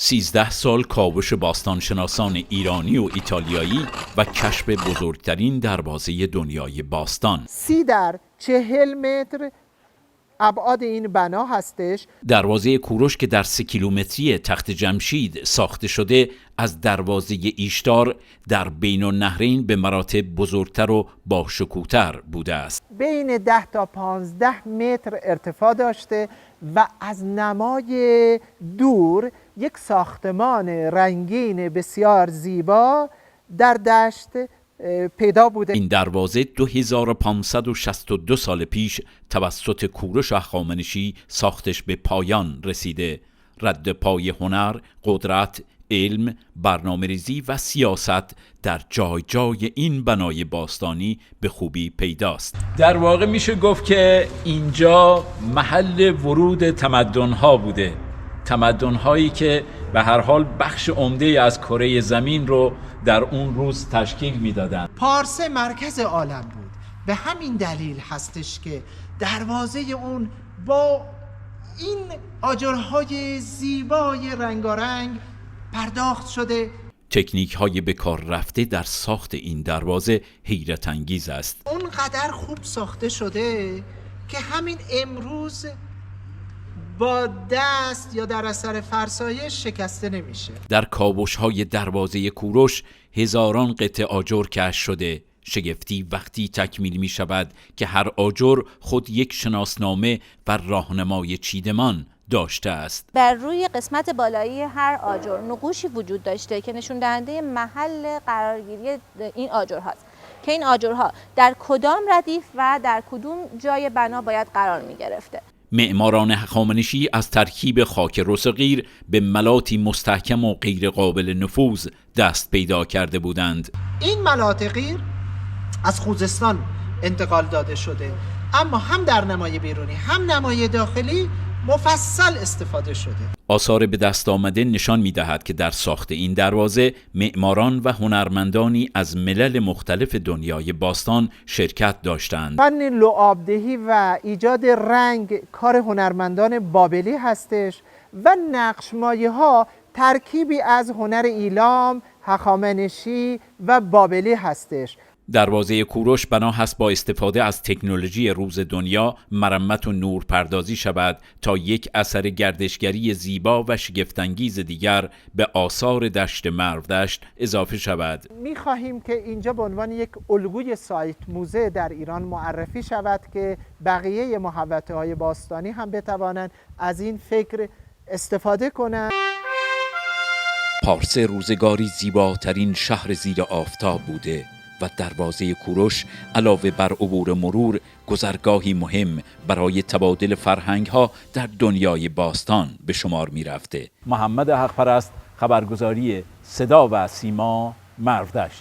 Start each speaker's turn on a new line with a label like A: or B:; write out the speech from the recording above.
A: 13 سال کاوش باستانشناسان ایرانی و ایتالیایی و کشف بزرگترین دروازه دنیای باستان.
B: 30 در 40 متر ابعاد این بنا هستش.
A: دروازه کوروش که در 3 کیلومتری تخت جمشید ساخته شده، از دروازه ایشتار در بین النهرین به مراتب بزرگتر و باشکوه‌تر بوده است.
B: بین 10 تا 15 متر ارتفاع داشته و از نمای دور یک ساختمان رنگین بسیار زیبا در دشت پیدا بوده.
A: این دروازه 2562 سال پیش توسط کوروش هخامنشی ساختش به پایان رسیده. رد پای هنر، قدرت، علم، برنامه‌ریزی و سیاست در جای جای این بنای باستانی به خوبی پیداست. در واقع میشه گفت که اینجا محل ورود تمدن‌ها بوده، تمدن‌هایی که به هر حال بخش عمده از کره زمین رو در اون روز تشکیل میدادن.
B: پارس مرکز عالم بود، به همین دلیل هستش که دروازه اون با این آجرهای زیبای رنگارنگ پرداخت شده.
A: تکنیک های به کار رفته در ساخت این دروازه حیرت انگیز است.
B: اونقدر خوب ساخته شده که همین امروز با دست یا در اثر فرسایش شکسته نمیشه.
A: در کاوش های دروازه کوروش هزاران قطعه آجر کشف شده. شگفتی وقتی تکمیل می شود که هر آجر خود یک شناسنامه و راهنمای چیدمان داشته است.
C: بر روی قسمت بالایی هر آجر نقوشی وجود داشته که نشون دهنده محل قرارگیری این آجرهاست که این آجرها در کدام ردیف و در کدوم جای بنا باید قرار می گرفته.
A: معماران هخامنشی از ترکیب خاک رسغیر به ملاتی مستحکم و غیر قابل نفوذ دست پیدا کرده بودند.
B: این ملات غیر از خوزستان انتقال داده شده، اما هم در نمای بیرونی هم نمای داخلی مفصل استفاده شده.
A: آثار به دست آمده نشان می‌دهد که در ساخت این دروازه معماران و هنرمندانی از ملل مختلف دنیای باستان شرکت داشتند.
B: فن لعابدهی و ایجاد رنگ کار هنرمندان بابلی هستش و نقش‌مایه‌ها ترکیبی از هنر ایلام، هخامنشی و بابلی هستش.
A: دروازه کوروش بنا هست با استفاده از تکنولوژی روز دنیا مرمت و نورپردازی شود تا یک اثر گردشگری زیبا و شگفت‌انگیز دیگر به آثار دشت مرودشت اضافه شود.
B: می‌خواهیم که اینجا به عنوان یک الگوی سایت موزه در ایران معرفی شود که بقیه محوطه‌های باستانی هم بتوانند از این فکر استفاده کنند.
A: پارس روزگاری زیباترین شهر زیر آفتاب بوده و دروازه کوروش علاوه بر عبور مرور گذرگاهی مهم برای تبادل فرهنگ‌ها در دنیای باستان به شمار می‌رفته. محمد حق‌پرست، خبرگزاری صدا و سیما، مرودشت.